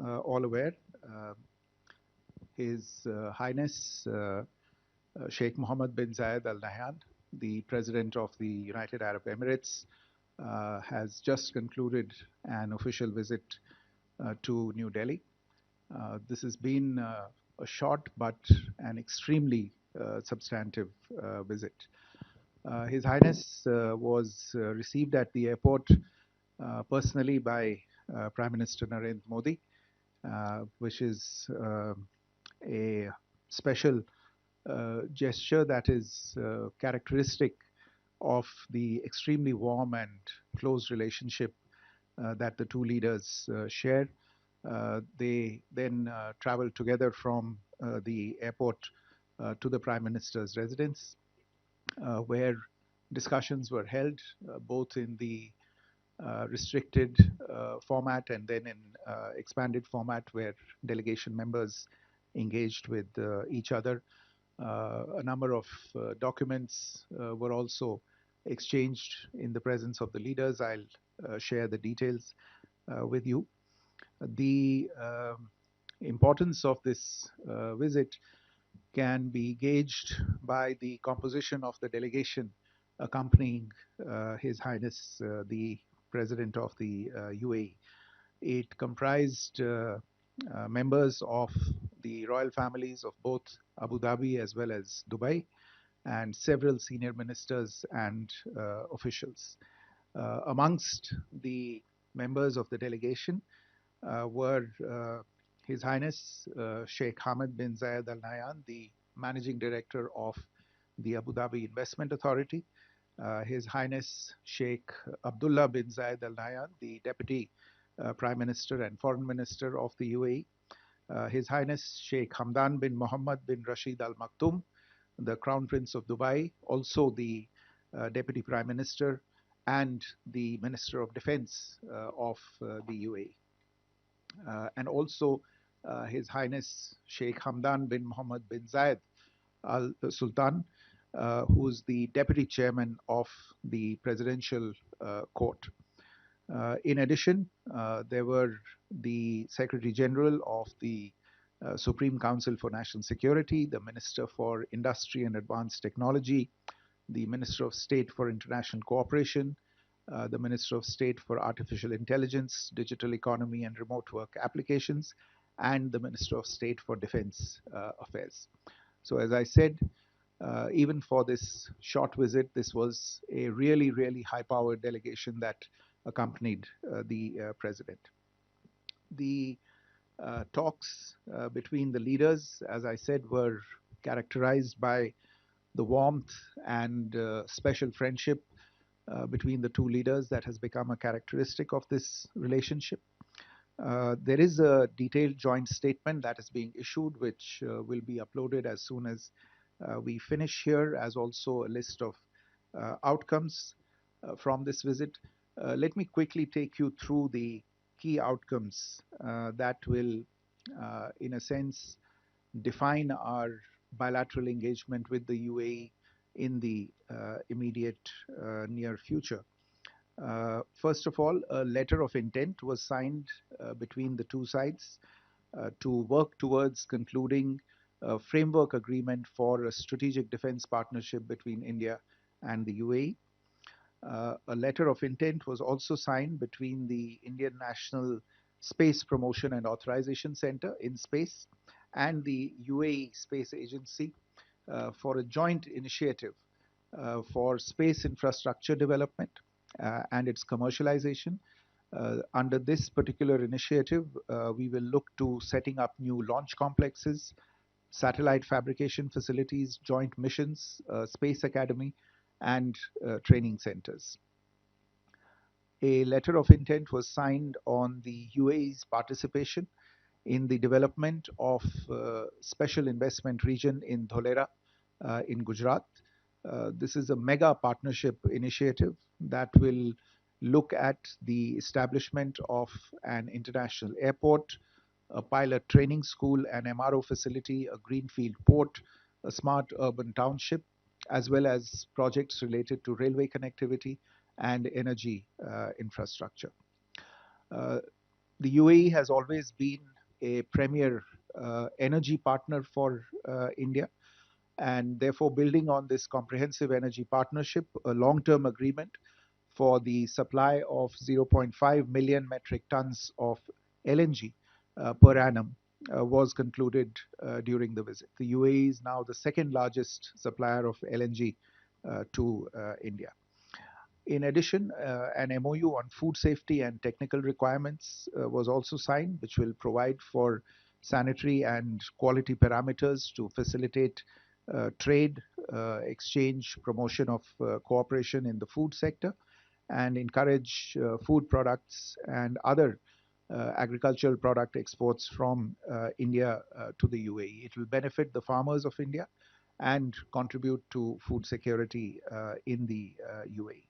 all aware, His Highness Sheikh Mohammed bin Zayed Al Nahyan, the President of the United Arab Emirates, has just concluded an official visit to New Delhi. This has been a short but an extremely substantive visit. His Highness was received at the airport personally by Prime Minister Narendra Modi, which is a special gesture that is characteristic of the extremely warm and close relationship that the two leaders share. They then traveled together from the airport to the Prime Minister's residence, where discussions were held both in the restricted format and then in expanded format, where delegation members engaged with each other. A number of documents were also exchanged in the presence of the leaders. I'll share the details with you. The importance of this visit can be gauged by the composition of the delegation accompanying His Highness the President of the UAE. It comprised members of the royal families of both Abu Dhabi as well as Dubai, and several senior ministers and officials. Amongst the members of the delegation were His Highness Sheikh Hamad bin Zayed Al Nahyan, the Managing Director of the Abu Dhabi Investment Authority, His Highness Sheikh Abdullah bin Zayed Al Nahyan, the Deputy Prime Minister and Foreign Minister of the UAE, His Highness Sheikh Hamdan bin Mohammed bin Rashid Al Maktoum, the Crown Prince of Dubai, also the Deputy Prime Minister and the Minister of Defense of the UAE. And also His Highness Sheikh Hamdan bin Mohammed bin Zayed Al Sultan, who is the Deputy Chairman of the Presidential Court. In addition, there were the Secretary General of the Supreme Council for National Security, the Minister for Industry and Advanced Technology, the Minister of State for International Cooperation, the Minister of State for Artificial Intelligence, Digital Economy and Remote Work Applications, and the Minister of State for Defense Affairs. So as I said, even for this short visit, this was a really, really high-powered delegation that accompanied the President. The talks between the leaders, as I said, were characterized by the warmth and special friendship between the two leaders that has become a characteristic of this relationship. There is a detailed joint statement that is being issued, which will be uploaded as soon as we finish here, as also a list of outcomes from this visit. Let me quickly take you through the key outcomes that will, in a sense, define our bilateral engagement with the UAE in the immediate near future. First of all, a letter of intent was signed between the two sides to work towards concluding a framework agreement for a strategic defense partnership between India and the UAE. A letter of intent was also signed between the Indian National Space Promotion and Authorization Center in Space and the UAE Space Agency for a joint initiative for space infrastructure development and its commercialization. Under this particular initiative, we will look to setting up new launch complexes, satellite fabrication facilities, joint missions, space academy, and training centers. A letter of intent was signed on the UAE's participation in the development of special investment region in Dholera in Gujarat. This is a mega partnership initiative that will look at the establishment of an international airport, a pilot training school, an MRO facility, a greenfield port, a smart urban township, as well as projects related to railway connectivity and energy infrastructure. The UAE has always been a premier energy partner for India, and therefore building on this comprehensive energy partnership, a long-term agreement for the supply of zero point 0.5 million metric tons of LNG per annum was concluded during the visit. The UAE is now the second largest supplier of LNG to India. In addition, an MOU on food safety and technical requirements was also signed, which will provide for sanitary and quality parameters to facilitate trade, exchange, promotion of cooperation in the food sector, and encourage food products and other agricultural product exports from India to the UAE. It will benefit the farmers of India and contribute to food security in the UAE.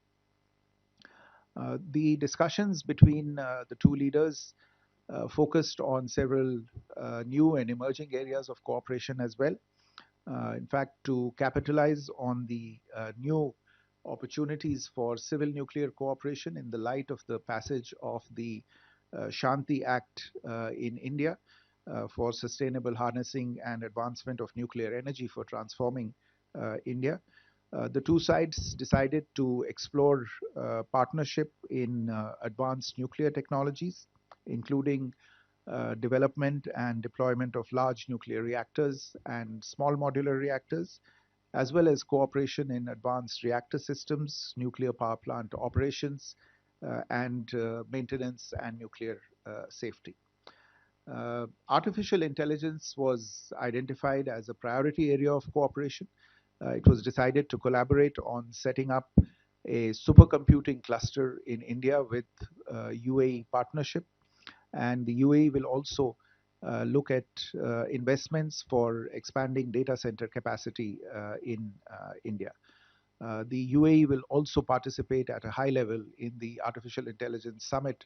The discussions between the two leaders focused on several new and emerging areas of cooperation as well. In fact, to capitalize on the new opportunities for civil nuclear cooperation in the light of the passage of the Shanti Act in India for sustainable harnessing and advancement of nuclear energy for transforming India. The two sides decided to explore partnership in advanced nuclear technologies, including development and deployment of large nuclear reactors and small modular reactors, as well as cooperation in advanced reactor systems, nuclear power plant operations, and maintenance and nuclear safety. Artificial intelligence was identified as a priority area of cooperation. It was decided to collaborate on setting up a supercomputing cluster in India with UAE partnership, and the UAE will also look at investments for expanding data center capacity in India. The UAE will also participate at a high level in the Artificial Intelligence Summit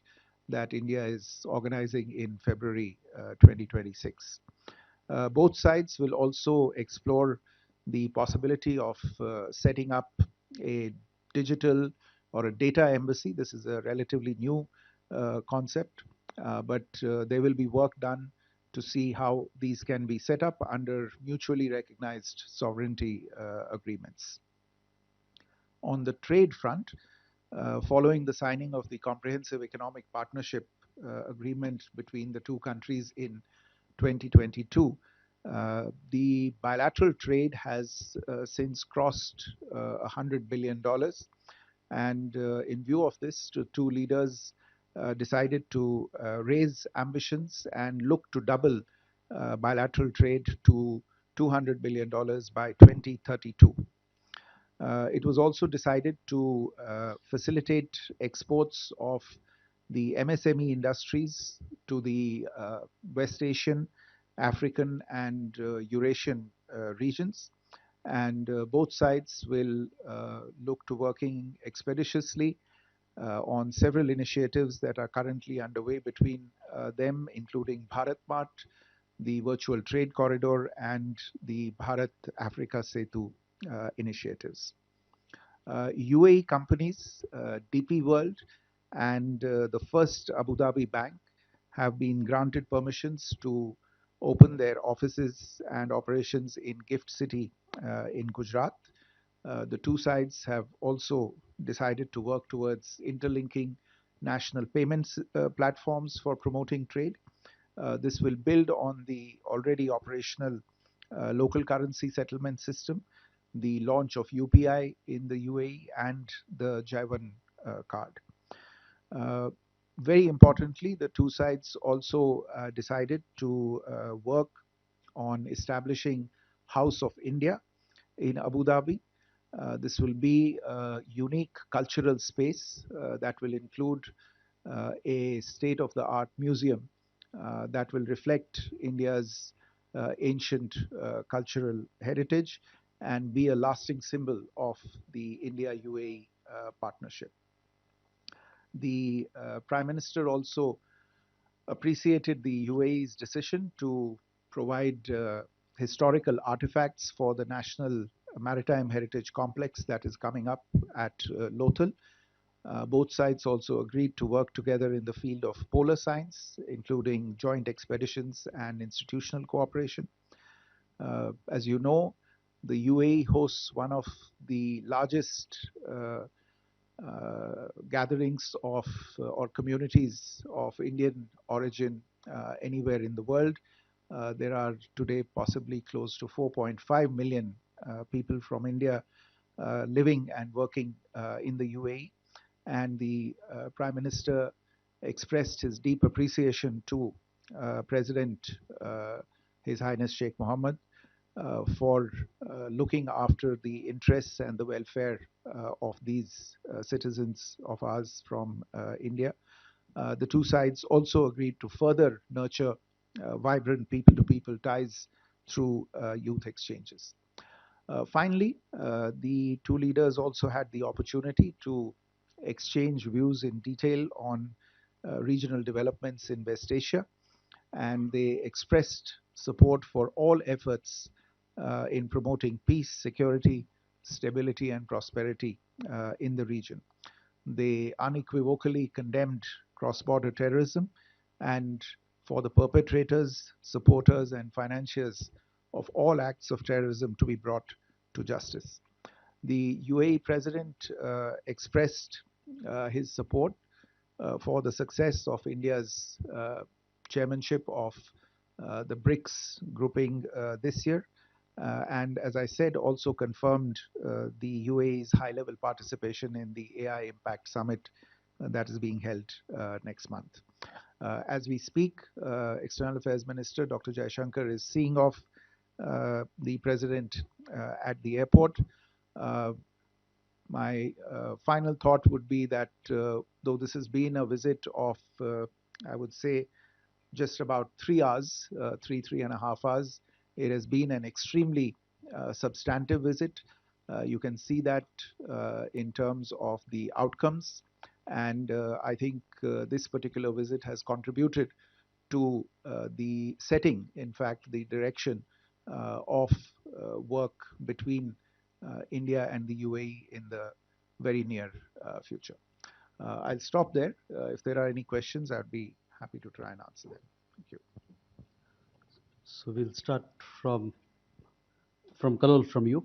that India is organizing in February 2026. Both sides will also explore the possibility of setting up a digital or a data embassy. This is a relatively new concept, but there will be work done to see how these can be set up under mutually recognized sovereignty agreements. On the trade front, following the signing of the Comprehensive Economic Partnership Agreement between the two countries in 2022, the bilateral trade has since crossed $100 billion. And in view of this, the two leaders decided to raise ambitions and look to double bilateral trade to $200 billion by 2032. It was also decided to facilitate exports of the MSME industries to the West Asian, African, and Eurasian regions. And both sides will look to working expeditiously on several initiatives that are currently underway between them, including Bharat Mart, the Virtual Trade Corridor, and the Bharat Africa Setu initiatives. UAE companies, DP World, and the First Abu Dhabi Bank have been granted permissions to open their offices and operations in Gift City in Gujarat. The two sides have also decided to work towards interlinking national payments platforms for promoting trade. This will build on the already operational local currency settlement system, the launch of UPI in the UAE, and the Jaivan card. Very importantly, the two sides also decided to work on establishing House of India in Abu Dhabi. This will be a unique cultural space that will include a state-of-the-art museum that will reflect India's ancient cultural heritage and be a lasting symbol of the India-UAE partnership. The Prime Minister also appreciated the UAE's decision to provide historical artifacts for the National Maritime Heritage Complex that is coming up at Lothal. Both sides also agreed to work together in the field of polar science, including joint expeditions and institutional cooperation. As you know, the UAE hosts one of the largest gatherings of or communities of Indian origin anywhere in the world. There are today possibly close to 4.5 million people from India living and working in the UAE, and the Prime Minister expressed his deep appreciation to President His Highness Sheikh Mohammed for looking after the interests and the welfare of these citizens of ours from India. The two sides also agreed to further nurture vibrant people to people ties through youth exchanges. Finally, the two leaders also had the opportunity to exchange views in detail on regional developments in West Asia, and they expressed support for all efforts in promoting peace, security, stability, and prosperity in the region. They unequivocally condemned cross border terrorism and for the perpetrators, supporters, and financiers of all acts of terrorism to be brought to justice. The UAE President expressed his support for the success of India's chairmanship of the BRICS grouping this year. And as I said, also confirmed the UAE's high-level participation in the AI Impact Summit that is being held next month. As we speak, External Affairs Minister Dr. Jaishankar is seeing off the President at the airport. My final thought would be that though this has been a visit of, I would say, just about 3 hours, 3.5 hours, it has been an extremely substantive visit. You can see that in terms of the outcomes. And I think this particular visit has contributed to the setting, in fact, the direction of work between India and the UAE in the very near future. I'll stop there. If there are any questions, I'd be happy to try and answer them. Thank you. So we'll start from Kalol, from you.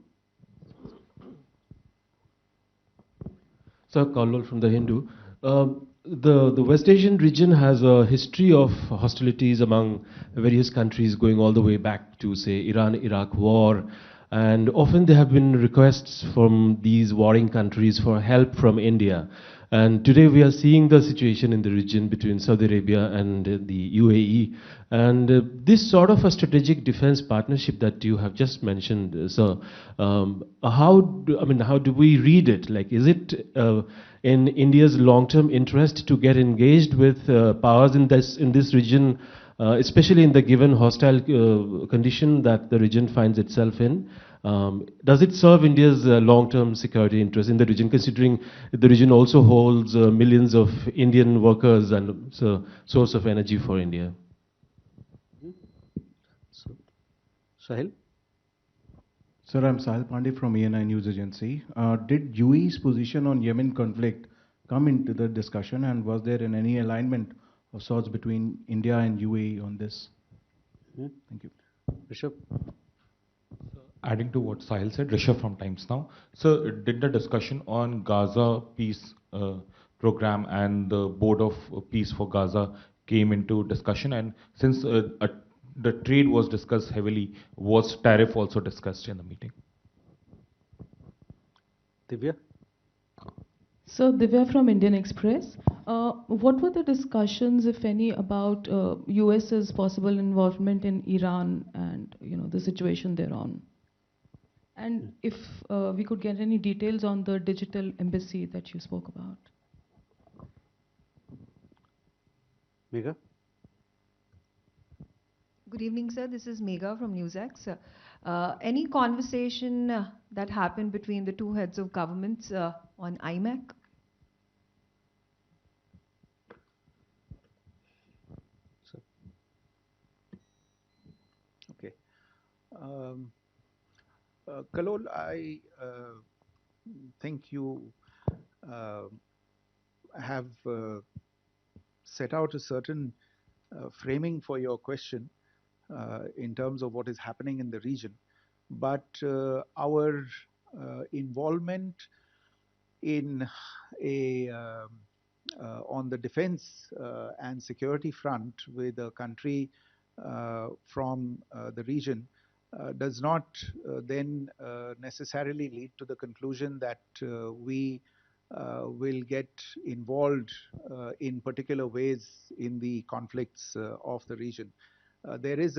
Sir, Kaulal from The Hindu. The West Asian region has a history of hostilities among various countries going all the way back to, say, Iran-Iraq war. And often there have been requests from these warring countries for help from India. And today we are seeing the situation in the region between Saudi Arabia and the UAE. And this sort of a strategic defense partnership that you have just mentioned, sir, how do we read it? Like, is it in India's long-term interest to get engaged with powers in this region, especially in the given hostile condition that the region finds itself in? Does it serve India's long-term security interests in the region, considering the region also holds millions of Indian workers and it's a source of energy for India? So, Sahil? Sir, I'm Sahil Pandey from ENI News Agency. Did UAE's position on Yemen conflict come into the discussion, and was there any alignment of sorts between India and UAE on this? Thank you. Rishabh? Adding to what Sahil said, Rishabh from Times Now. So, did the discussion on Gaza peace program and the Board of Peace for Gaza came into discussion? And since the trade was discussed heavily, was tariff also discussed in the meeting? Divya? So, Divya from Indian Express. What were the discussions, if any, about US's possible involvement in Iran and the situation thereon? And if we could get any details on the digital embassy that you spoke about. Megha? Good evening, sir. This is Megha from NewsX. Any conversation that happened between the two heads of governments on IMEC? Okay. Kalol, I think you have set out a certain framing for your question in terms of what is happening in the region. But our involvement in on the defense and security front with a country from the region does not then necessarily lead to the conclusion that we will get involved in particular ways in the conflicts of the region. There is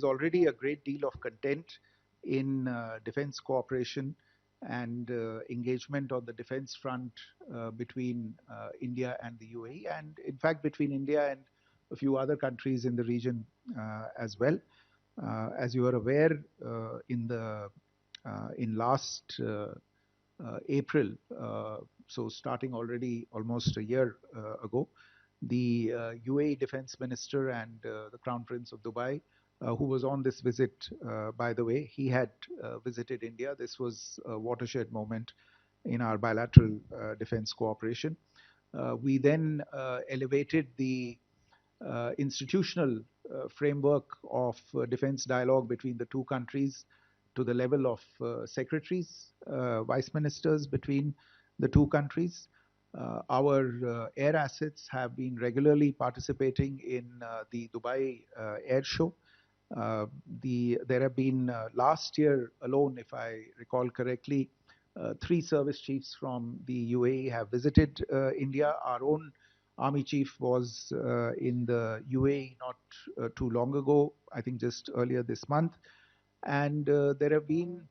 already a great deal of content in defense cooperation and engagement on the defense front between India and the UAE, and in fact between India and a few other countries in the region as well. As you are aware, in last April, so starting already almost a year ago, the UAE Defense Minister and the Crown Prince of Dubai, who was on this visit, by the way, he had visited India. This was a watershed moment in our bilateral defense cooperation. We then elevated the institutional framework of defense dialogue between the two countries to the level of secretaries, vice ministers between the two countries. Our air assets have been regularly participating in the Dubai Air Show. There have been last year alone, if I recall correctly, 3 service chiefs from the UAE have visited India. Our own Army Chief was in the UAE not too long ago, I think just earlier this month. And there have been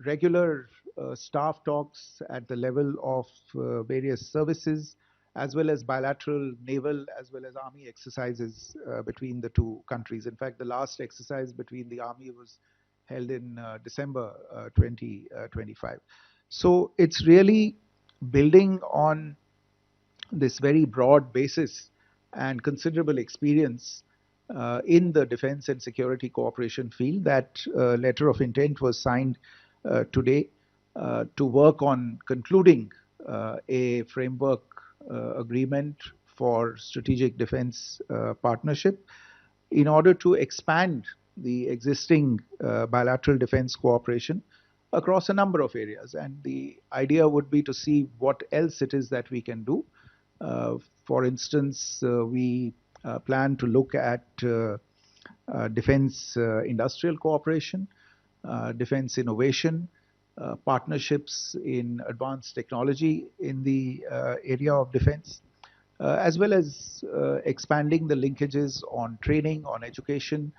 regular staff talks at the level of various services, as well as bilateral naval as well as army exercises between the two countries. In fact, the last exercise between the army was held in December 2025. So it's really building on this very broad basis and considerable experience in the defense and security cooperation field that letter of intent was signed today to work on concluding a framework agreement for strategic defense partnership in order to expand the existing bilateral defense cooperation across a number of areas. And the idea would be to see what else it is that we can do. For instance, we plan to look at defense industrial cooperation, defense innovation, partnerships in advanced technology in the area of defense, as well as expanding the linkages on training, on education,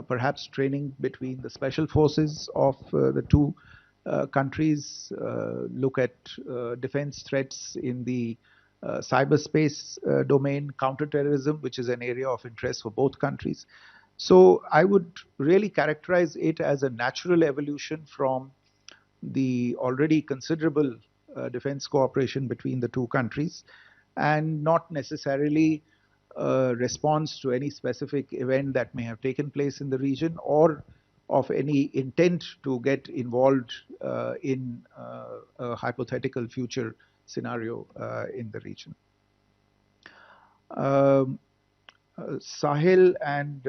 perhaps training between the special forces of the two countries, look at defense threats in the cyberspace domain, counterterrorism, which is an area of interest for both countries. So I would really characterize it as a natural evolution from the already considerable defense cooperation between the two countries, and not necessarily a response to any specific event that may have taken place in the region, or of any intent to get involved in a hypothetical future scenario in the region. Sahil and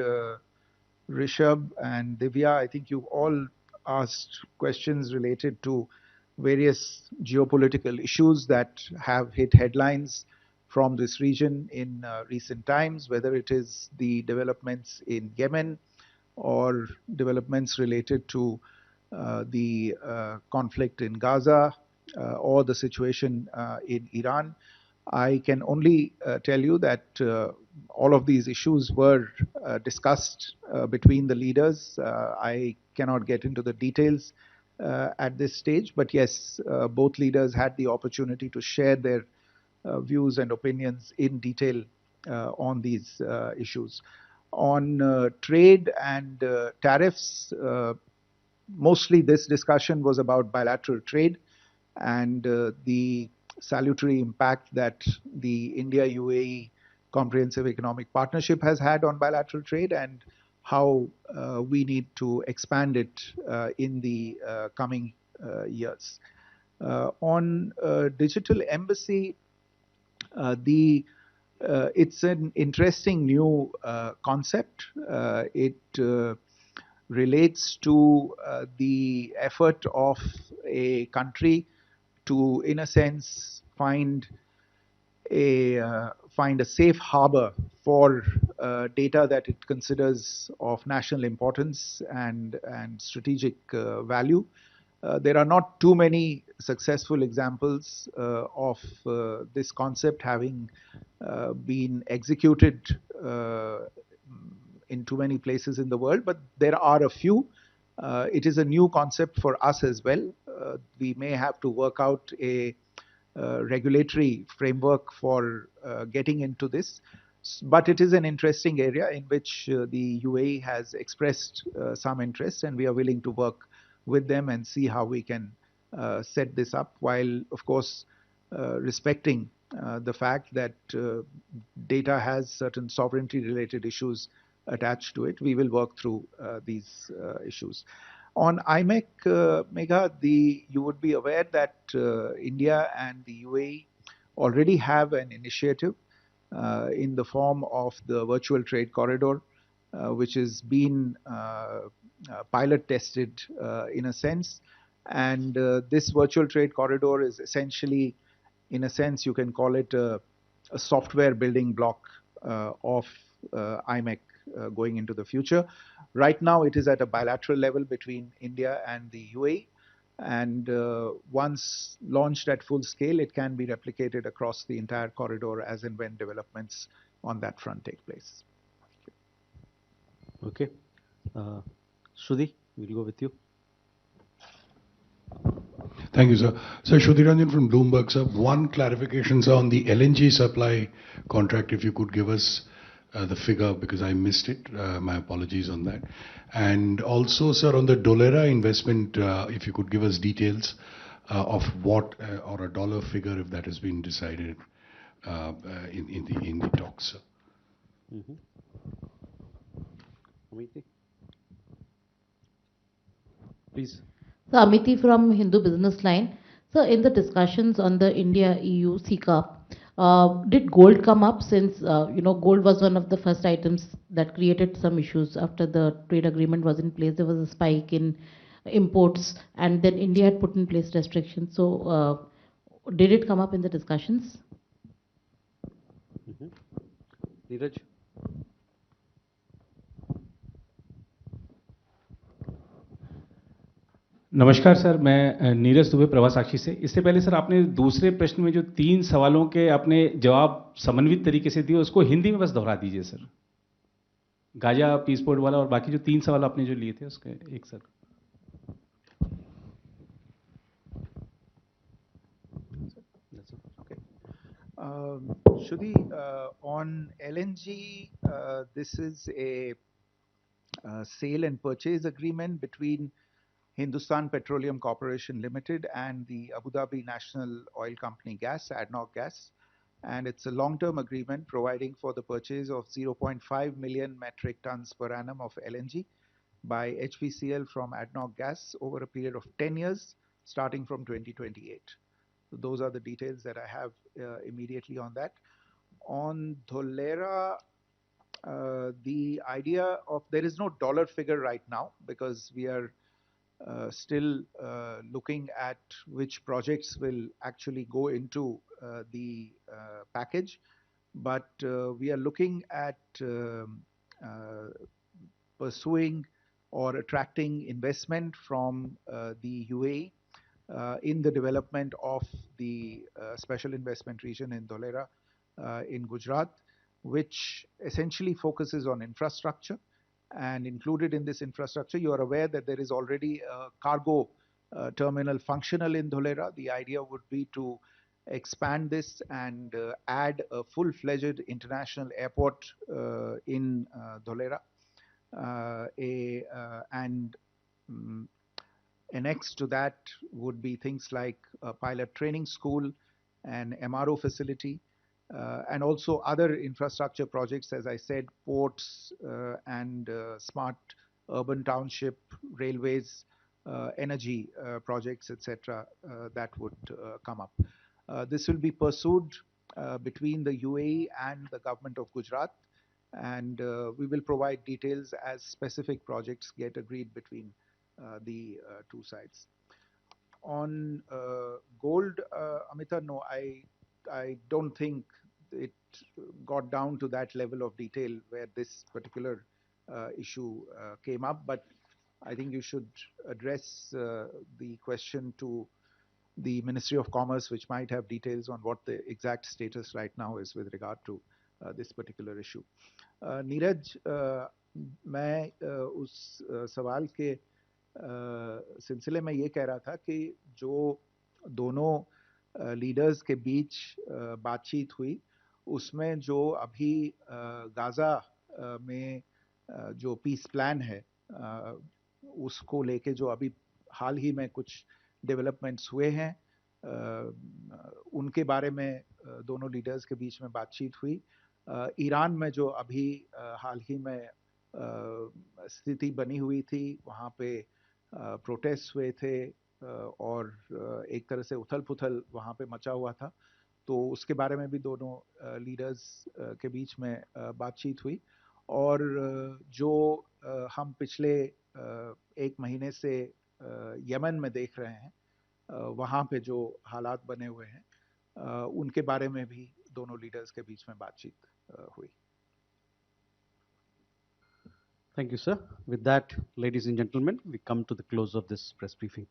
Rishabh and Divya, I think you've all asked questions related to various geopolitical issues that have hit headlines from this region in recent times, whether it is the developments in Yemen or developments related to the conflict in Gaza or the situation in Iran. I can only tell you that all of these issues were discussed between the leaders. I cannot get into the details at this stage, but yes, both leaders had the opportunity to share their views and opinions in detail on these issues. On trade and tariffs, mostly this discussion was about bilateral trade and the salutary impact that the India-UAE Comprehensive Economic Partnership has had on bilateral trade, and how we need to expand it in the coming years. On digital embassy, it's an interesting new concept. It relates to the effort of a country to, in a sense, find a safe harbor for data that it considers of national importance and strategic value. There are not too many successful examples of this concept having been executed in too many places in the world, but there are a few. It is a new concept for us as well. We may have to work out a regulatory framework for getting into this. But it is an interesting area in which the UAE has expressed some interest, and we are willing to work with them and see how we can set this up, while, of course, respecting the fact that data has certain sovereignty related issues attached to it. We will work through these issues. On IMEC, Megha, you would be aware that India and the UAE already have an initiative in the form of the virtual trade corridor, which has been pilot tested in a sense. And this virtual trade corridor is essentially, in a sense, you can call it a software building block of IMEC going into the future. Right now, it is at a bilateral level between India and the UAE. And once launched at full scale, it can be replicated across the entire corridor as and when developments on that front take place. Okay. Shruti, we'll go with you. Thank you, sir. So, Shruti Ranjan from Bloomberg, sir. One clarification, sir, on the LNG supply contract, if you could give us the figure, because I missed it. My apologies on that. And also, sir, on the Dholera investment, if you could give us details of what, or a dollar figure, if that has been decided in the talks, sir. Mm-hmm. Amiti? Please. So Amiti from Hindu Business Line. So in the discussions on the India-EU CECA, did gold come up, since gold was one of the first items that created some issues after the trade agreement was in place? There was a spike in imports, and then India had put in place restrictions. So did it come up in the discussions? Mm-hmm. Neeraj? नमस्कार sir, मैं नीरज दुबे प्रवास साक्षी से। इससे पहले sir, आपने दूसरे प्रश्न में जो 3 सवालों के आपने जवाब समन्वित तरीके से दिए, उसको हिंदी में बस दोहरा दीजिए सर। गाजा पीस पोर्ट वाला और बाकी जो 3 सवाल आपने जो लिए थे उसके एक sir. Shruti, on LNG, this is a sale and purchase agreement between Hindustan Petroleum Corporation Limited and the Abu Dhabi National Oil Company Gas, ADNOC Gas. And it's a long-term agreement providing for the purchase of 0.5 million metric tons per annum of LNG by HPCL from ADNOC Gas over a period of 10 years, starting from 2028. So those are the details that I have immediately on that. On Dholera, the idea of, there is no dollar figure right now because we are still looking at which projects will actually go into the package. But we are looking at pursuing or attracting investment from the UAE in the development of the special investment region in Dholera in Gujarat, which essentially focuses on infrastructure. And included in this infrastructure, you are aware that there is already a cargo terminal functional in Dholera. The idea would be to expand this and add a full-fledged international airport in Dholera. Next to that would be things like a pilot training school, an MRO facility, and also other infrastructure projects, as I said, ports and smart urban township, railways, energy projects, etc., that would come up. This will be pursued between the UAE and the government of Gujarat, and we will provide details as specific projects get agreed between the two sides. On gold, Amita, no, I don't think it got down to that level of detail where this particular issue came up, but I think you should address the question to the Ministry of Commerce, which might have details on what the exact status right now is with regard to this particular issue. Neeraj, मैं उस सवाल के सिलसिले में ये कह रहा था कि जो दोनों लीडर्स के बीच बातचीत हुई, उसमें जो अभी गाज़ा में जो पीस प्लान है, उसको लेके जो अभी हाल ही में कुछ डेवलपमेंट्स हुए हैं, उनके बारे में दोनों लीडर्स के बीच में बातचीत हुई. ईरान में जो अभी हाल ही में स्थिति बनी हुई थी, वहाँ पे प्रोटेस्ट हुए थे और एक तरह से उथल पुथल वहाँ पे मचा हुआ था, तो उसके बारे में भी दोनों लीडर्स के बीच में बातचीत हुई. और जो हम पिछले एक महीने से यमन में देख रहे हैं, वहाँ पे जो हालात बने हुए हैं, उनके बारे में भी दोनों लीडर्स के बीच में बातचीत हुई. Thank you, sir. With that, ladies and gentlemen, we come to the close of this press briefing.